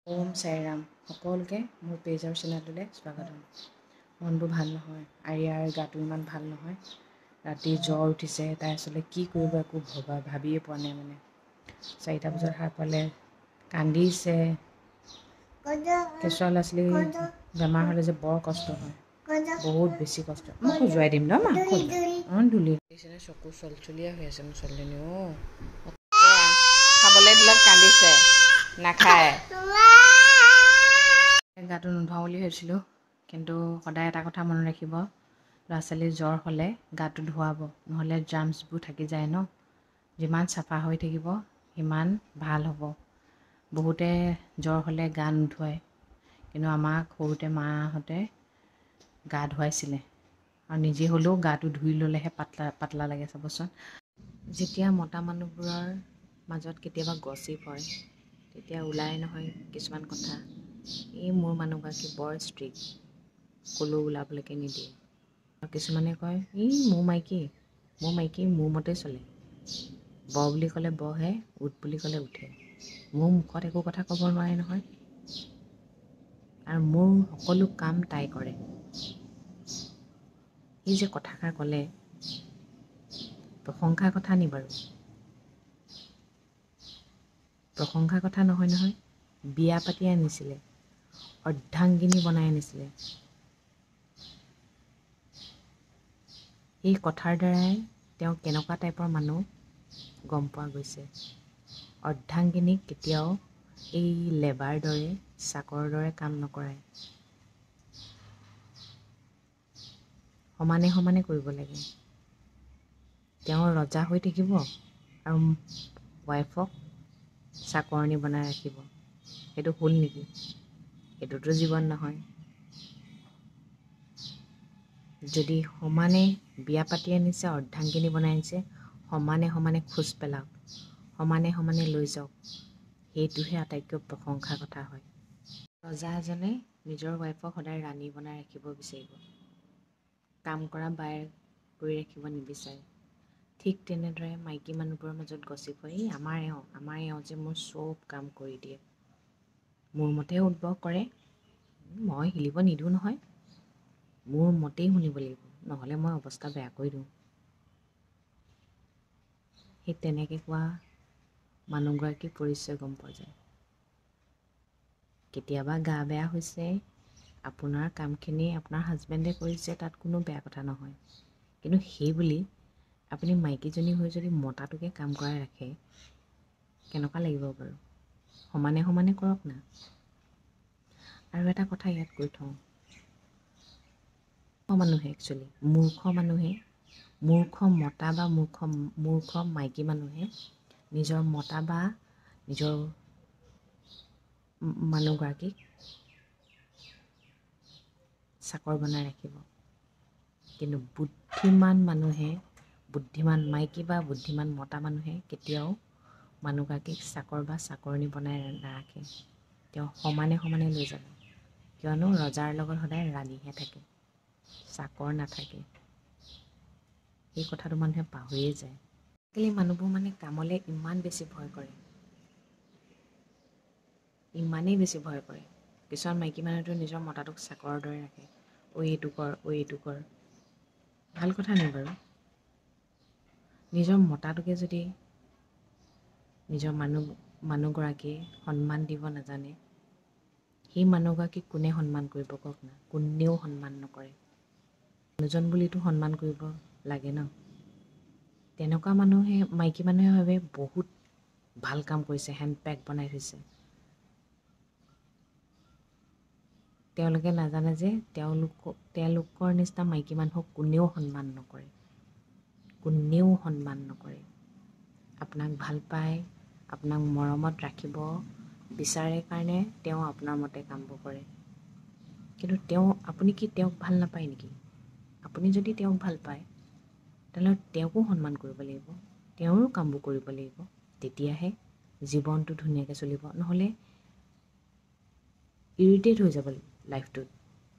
ওম সাইৰাম সকলোকে মোৰ পেজ আৰু চেনেলটোলৈ স্বাগতম। মনবোৰ ভাল নহয়, আৰিয়াৰ গাটো ইমান ভাল নহয়, ৰাতি জ্বৰ উঠিছে। তাই আচলতে কি কৰিব একো ভাবিয়ে পোৱা নাই। 4টা বজাত সাৰ পালে, কান্দিছে। কেঁচুৱা ল'ৰা ছোৱালী বেমাৰ হ'লে যে বৰ কষ্ট হয়, বহুত বেছি কষ্ট। মই খজুৱাই দিম ন, মা ধূলি চকু চলচলীয়া হৈ আছে মোৰ ছোৱালীজনী। খাবলৈ দিলত কান্দিছে, নাখায়। গাটো নুধুৱাওঁ বুলি ভাবিছিলোঁ, কিন্তু সদায় এটা কথা মনত ৰাখিব, ল'ৰা ছোৱালীৰ জ্বৰ হ'লে গাটো ধুৱাব, নহ'লে জাৰ্মছবোৰ থাকি যায় ন। যিমান চাফা হৈ থাকিব সিমান ভাল হ'ব। বহুতে জ্বৰ হ'লে গা নুধুৱায়, কিন্তু আমাক সৰুতে মাহঁতে গা ধুৱাইছিলে, আৰু নিজে হ'লেও গাটো ধুই ল'লেহে পাতলা লাগে চাবচোন। যেতিয়া মতা মানুহবোৰৰ মাজত কেতিয়াবা গছিপ হয়, তেতিয়া ওলাই নহয় কিছুমান কথা। মোৰ মানুহগৰাকী বৰ ষ্ট্ৰিক্ট, ক'লেও ওলাবলৈকে নিদিয়ে। আৰু কিছুমানে কয় মোৰ মাইকী মোৰ মতে চলে। ব বুলি ক'লে বহে, উঠ বুলি ক'লে উঠে। মোৰ মুখত একো কথা ক'ব নোৱাৰে নহয়, আৰু মোৰ সকলো কাম তাই কৰে। এই যে কথাষাৰ ক'লে, প্ৰশংসাৰ কথা নি বাৰু? প্ৰশংসাৰ কথা নহয়, বিয়া পাতি আনিছিলে, অৰ্ধাংগিনী বনাই আনিছিলে। এই কথাৰ দ্বাৰাই তেওঁ কেনেকুৱা টাইপৰ মানুহ গম পোৱা গৈছে। অৰ্ধাংগিনীক কেতিয়াও এই লেবাৰ দৰে, চাকৰ দৰে কাম নকৰায়। সমানে সমানে কৰিব লাগে। তেওঁ ৰজা হৈ থাকিব আৰু ৱাইফক চাকৰণী বনাই ৰাখিব। সেইটো ভুল নেকি? সেইটোতো জীৱন নহয়। যদি সমানে বিয়া পাতি আনিছে, অৰ্ধাংগিনী বনাই আনিছে, সমানে সমানে খোজ পেলাওক, সমানে সমানে লৈ যাওক। সেইটোহে আটাইতকৈ প্ৰশংসাৰ কথা হয়। ৰজা এজনে নিজৰ ৱাইফক সদায় ৰাণী বনাই ৰাখিব বিচাৰিব, কাম কৰা বাই কৰি ৰাখিব নিবিচাৰে। ঠিক তেনেদৰে মাইকী মানুহবোৰৰ মাজত গছিপ হয়, আমাৰ এওঁ যে মোৰ চব কাম কৰি দিয়ে, মোৰ মতে উঠবহ কৰে, মই হিলিব নিদিওঁ নহয়, মোৰ মতেই শুনিব লাগিব, নহ'লে মই অৱস্থা বেয়া কৰি দিওঁ। সেই তেনেকৈ কোৱা মানুহগৰাকীৰ পৰিচয় গম পোৱা যায়। কেতিয়াবা গা বেয়া হৈছে, আপোনাৰ কামখিনি আপোনাৰ হাজবেণ্ডে কৰিছে, তাত কোনো বেয়া কথা নহয়। কিন্তু সেই বুলি আপুনি মাইকীজনী হৈ যদি মতাটোকে কাম কৰাই ৰাখে, কেনেকুৱা লাগিব বাৰু? সমানে সমানে কৰক না। আৰু এটা কথা ইয়াত কৈ থওঁ, মূৰ্খ মতা বা মূৰ্খ মাইকী মানুহে নিজৰ মতা বা নিজৰ মানুহগৰাকীক চাকৰ বনাই ৰাখিব। কিন্তু বুদ্ধিমান মাইকী বা বুদ্ধিমান মতা মানুহে কেতিয়াও মানুহগৰাকীক চাকৰ বা চাকৰণী বনাই নাৰাখে। তেওঁ সমানে সমানে লৈ যাব, কিয়নো ৰজাৰ লগত সদায় ৰাণীহে থাকে, চাকৰ নাথাকে। এই কথাটো মানুহে পাহৰিয়ে যায়। আজিকালি মানুহবোৰ কামলৈ ইমান বেছি ভয় কৰে, ইমানেই বেছি ভয় কৰে। কিছুমান মাইকী মানুহেতো নিজৰ মতাটোক চাকৰৰ দৰে ৰাখে, এইটো কৰ। ভাল কথা নি বাৰু? নিজৰ মতাটোকে যদি নিজৰ মানুহগৰাকীয়ে সন্মান দিব নাজানে, সেই মানুহগৰাকীক কোনে সন্মান কৰিব কওক না? কোনেও সন্মান নকৰে। মানুহজন বুলিতো সন্মান কৰিব লাগে ন। তেনেকুৱা মাইকী মানুহে ভাবে বহুত ভাল কাম কৰিছে, হেণ্ডবেগ বনাই থৈছে। তেওঁলোকে নাজানে যে তেওঁলোকৰ নিচিনা মাইকী মানুহক কোনেও সন্মান নকৰে। আপোনাক ভাল পায়, আপোনাক মৰমত ৰাখিব বিচাৰে কাৰণে তেওঁ আপোনাৰ মতে কামবোৰ কৰে। কিন্তু আপুনি কি তেওঁক ভাল নাপায় নেকি? আপুনি যদি তেওঁক ভাল পায়, তেনেহ'লে তেওঁকো সন্মান কৰিব লাগিব, তেওঁৰো কামবোৰ কৰিব লাগিব। তেতিয়াহে জীৱনটো ধুনীয়াকৈ চলিব, নহ'লে ইৰিটেট হৈ যাব লাইফটোত,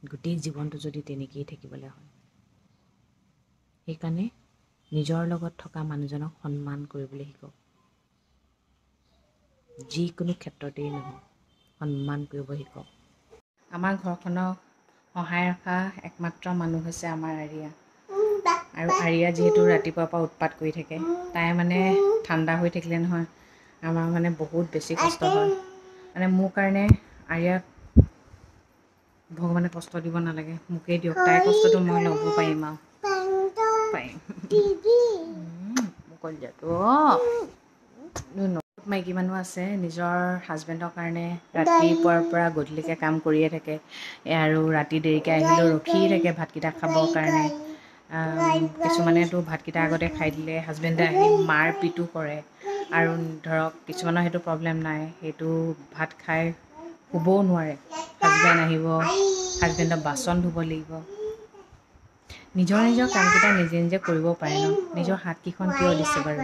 গোটেই জীৱনটো যদি তেনেকেই থাকিবলৈ হয়। সেইকাৰণে নিজৰ লগত থকা মানুহজনক সন্মান কৰিবলৈ শিকক, যিকোনো ক্ষেত্ৰতেই নহওক। সন্মান কৰিব শিকক। আমাৰ ঘৰখনক সহায় ৰখা একমাত্ৰ মানুহ হৈছে আমাৰ আৰিয়া। আৰু আৰিয়া যিহেতু ৰাতিপুৱাৰ পৰা উৎপাত কৰি থাকে, তাই মানে ঠাণ্ডা হৈ থাকিলে নহয় আমাৰ মানে বহুত বেছি কষ্ট হয়। মানে মোৰ কাৰণে আৰিয়াক ভগৱানে কষ্ট দিব নালাগে, মোকেই দিয়ক। তাইৰ কষ্টটো মই ল'ব পাৰিম আৰু পাৰিম। মাইকী মানুহ আছে নিজৰ হাজবেণ্ডৰ কাৰণে ৰাতিপুৱাৰ পৰা গধূলিকৈ কাম কৰিয়ে থাকে, আৰু ৰাতি দেৰিকৈ আহিলেও ৰখিয়ে থাকে ভাতকেইটা খাবৰ কাৰণে। কিছুমানেতো ভাতকেইটা আগতে খাই দিলে হাজবেণ্ডে আহি মাৰ পিটো কৰে, আৰু ধৰক কিছুমানৰ সেইটো প্ৰব্লেম নাই, সেইটো ভাত খাই শুবও নোৱাৰে, হাজবেণ্ড আহিব, হাজবেণ্ডৰ বাচন ধুব লাগিব। নিজৰ নিজৰ কামকেইটা নিজে নিজে কৰিব পাৰে ন, নিজৰ হাতকেইখন কিয় দিছে বাৰু,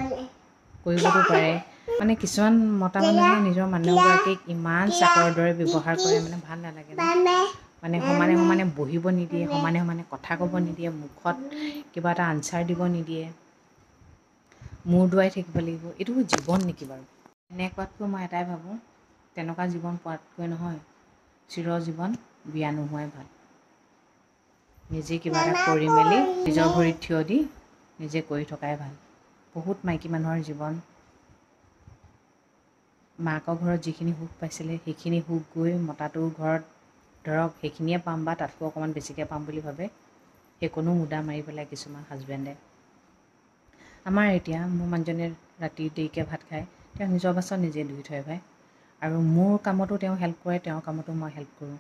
কৰিবতো পাৰে। মানে কিছুমান মতা মানুহে নিজৰ মানুহগৰাকীক ইমান চাকৰৰ দৰে ব্যৱহাৰ কৰে, মানে ভাল নালাগে ন। মানে সমানে সমানে বহিব নিদিয়ে, সমানে সমানে কথা ক'ব নিদিয়ে, মুখত কিবা এটা আনচাৰ দিব নিদিয়ে, মূৰ দোৱাই থাকিব লাগিব। এইটো জীৱন নেকি বাৰু? এনেকুৱাতকৈ মই এটাই ভাবোঁ, তেনেকুৱা জীৱন পোৱাতকৈ নহয় চিৰ জীৱন বিয়া নোহোৱাই ভাল। নিজে কিবা এটা কৰি মেলি নিজৰ ভৰিত থিয় দি নিজে কৰি থকাই ভাল। বহুত মাইকী মানুহৰ জীৱন মাকৰ ঘৰত যিখিনি সুখ পাইছিলে সেইখিনি সুখ গৈ মতাটোৰ ঘৰত ধৰক সেইখিনিয়ে পাম বা তাতকৈ অকণমান বেছিকৈ পাম বুলি ভাবে, সেইকণো মুদা মাৰি পেলাই কিছুমান হাজবেণ্ডে। আমাৰ এতিয়া মোৰ মানুহজনে ৰাতি দেৰিকৈ ভাত খায়, তেওঁ নিজৰ বাচন নিজে ধুই থয় ভাই, আৰু মোৰ কামতো তেওঁ হেল্প কৰে, তেওঁৰ কামতো মই হেল্প কৰোঁ।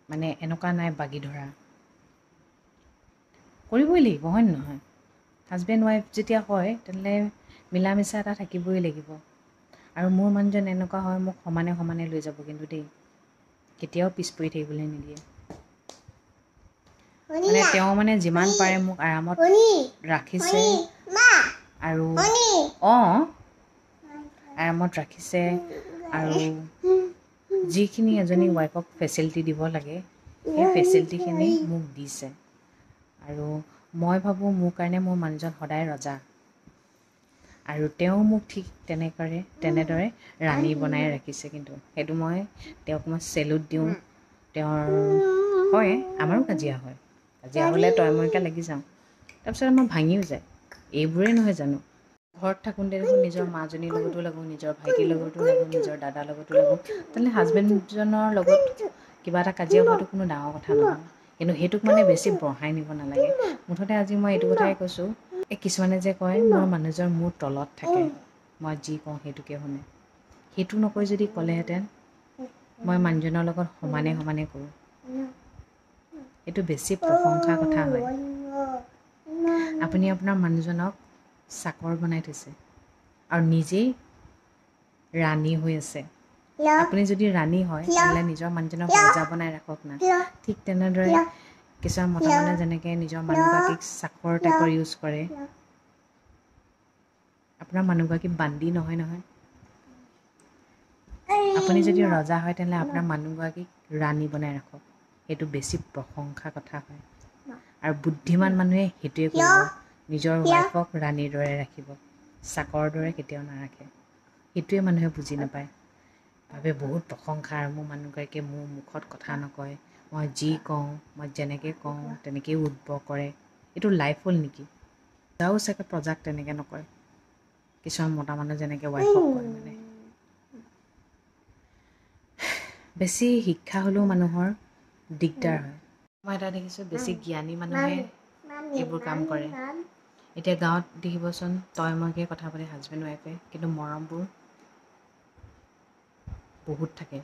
মানে এনেকুৱা নাই বাগি ধৰা, কৰিবই লাগিব হয় নহয়? হাজবেণ্ড ৱাইফ যেতিয়া হয় তেনেহ'লে মিলা মিছা এটা থাকিবই লাগিব। আৰু মোৰ মানুহজন এনেকুৱা হয়, মোক সমানে সমানে লৈ যাব কিন্তু দেই, কেতিয়াও পিছ পৰি থাকিবলৈ নিদিয়ে। মানে তেওঁ মানে যিমান পাৰে মোক আৰামত ৰাখিছে, আৰু আৰামত ৰাখিছে, আৰু যিখিনি এজনী ৱাইফক ফেচিলিটি দিব লাগে সেই ফেচিলিটিখিনি মোক দিছে। আৰু মই ভাবোঁ মোৰ কাৰণে মোৰ মানুহজন সদায় ৰজা, আৰু তেওঁ মোক ঠিক তেনেদৰে ৰাণী বনাই ৰাখিছে। কিন্তু সেইটো মই তেওঁক মই চেলুট দিওঁ। তেওঁৰ হয়, আমাৰো কাজিয়া হয়, কাজিয়া হ'লে তয়ময়কৈ লাগি যাওঁ, তাৰপিছত আমাৰ ভাঙিও যায়। এইবোৰেই নহয় জানো, ঘৰত থাকোঁতে দেখোন নিজৰ মাজনীৰ লগতো লাগোঁ, নিজৰ ভাইটিৰ লগতো লাগোঁ, নিজৰ দাদাৰ লগতো লাগোঁ, তেনেহ'লে হাজবেণ্ডজনৰ লগত কিবা এটা কাজিয়া হোৱাটো কোনো ডাঙৰ কথা নহয়। কিন্তু সেইটোক মানে বেছি বঢ়াই নিব নালাগে। মুঠতে আজি মই এইটো কথাই কৈছোঁ, এই কিছুমানে যে কয় মোৰ মানুহজন মোৰ তলত থাকে, মই যি কওঁ সেইটোকে শুনে, সেইটো নকৈ যদি ক'লেহেঁতেন মই মানুহজনৰ লগত সমানে সমানে কৰোঁ, এইটো বেছি প্ৰশংসাৰ কথা হয়। আপুনি আপোনাৰ মানুহজনক চাকৰ বনাই থৈছে আৰু নিজেই ৰাণী হৈ আছে। আপুনি যদি ৰাণী হয় তেনেহ'লে নিজৰ মানুহজনক ৰজা বনাই ৰাখক না। ঠিক তেনেদৰে কিছুমান মতা মানুহে যেনেকৈ নিজৰ মানুহগৰাকীক চাকৰ টাইপৰ ইউজ কৰে, আপোনাৰ মানুহগৰাকী বান্দি নহয় নহয়। আপুনি যদি ৰজা হয় তেনেহ'লে আপোনাৰ মানুহগৰাকীক ৰাণী বনাই ৰাখক, সেইটো বেছি প্ৰশংসা কথা হয়। আৰু বুদ্ধিমান মানুহে সেইটোৱে কৰিব, নিজৰ ৱাইফক ৰাণীৰ দৰে ৰাখিব, চাকৰ দৰে কেতিয়াও নাৰাখে। সেইটোৱে মানুহে বুজি নাপায়, ভাবে বহুত প্ৰশংসা, আৰু মোৰ মানুহগৰাকীয়ে মোৰ মুখত কথা নকয়, মই যি কওঁ মই যেনেকৈ কওঁ তেনেকৈয়ে উদ্ভৱ কৰে। এইটো লাইফ হ'ল নেকি? যাও চাগে প্ৰজাক তেনেকৈ নকয়, কিছুমান মতা মানুহ যেনেকৈ ৱাইফক কয়। মানে বেছি শিক্ষা হ'লেও মানুহৰ দিগদাৰ হয়। মই এটা দেখিছোঁ, বেছি জ্ঞানী মানুহে এইবোৰ কাম কৰে। এতিয়া গাঁৱত দেখিবচোন তয়ময়কৈ কথা পাতে হাজবেণ্ড ৱাইফে, কিন্তু মৰমবোৰ বহুত থাকে।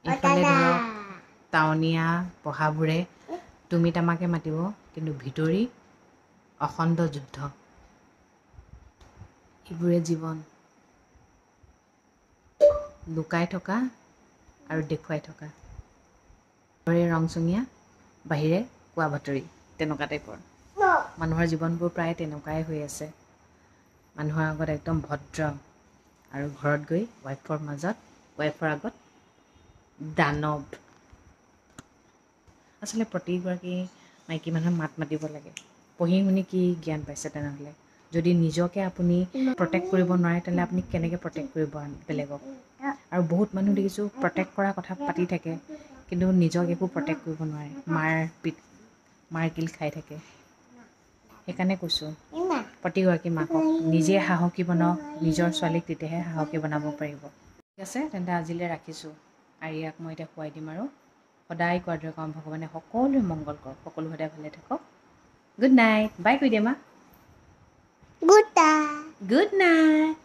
এইফালে ধৰক টাউনীয়া পঢ়াবোৰে তুমি তামাকে মাতিব, কিন্তু ভিতৰি অখণ্ড যুদ্ধ। এইবোৰে জীৱন, লুকাই থকা আৰু দেখুৱাই থকা, ঘৰে ৰংচঙীয়া বাহিৰে কোৱা বাতৰি, তেনেকুৱা টাইপৰ মানুহৰ জীৱনবোৰ প্ৰায় তেনেকুৱাই হৈ আছে। মানুহৰ আগত একদম ভদ্ৰ, আৰু ঘৰত গৈ ৱাইফৰ আগত দানৱ। আচলতে প্ৰতিগৰাকী মাইকী মানুহে মাত মাতিব লাগে। পঢ়ি শুনি কি জ্ঞান পাইছে তেনেহ'লে? যদি নিজকে আপুনি প্ৰটেক্ট কৰিব নোৱাৰে তেতিয়াহ'লে আপুনি কেনেকৈ প্ৰটেক্ট কৰিব বেলেগক আৰু বহুত মানুহ দেখিছোঁ প্ৰটেক্ট কৰা কথা পাতি থাকে কিন্তু নিজক একো প্ৰটেক্ট কৰিব নোৱাৰে মাৰ কিল খাই থাকে সেইকাৰণে কৈছোঁ প্ৰতিগৰাকী মাকক নিজে সাহসী বনাওক নিজৰ ছোৱালীক তেতিয়াহে সাহসী বনাব পাৰিব ঠিক আছে তেন্তে আজিলৈ ৰাখিছোঁ আৰিয়াক মই এতিয়া শুৱাই দিম আৰু সদায় কোৱাৰ দৰে কওঁ ভগৱানে সকলোৱে মংগল কৰক সকলো সদায় ভালে থাকক গুড নাইট বাই কৈ দিয়া মা গুড নাইট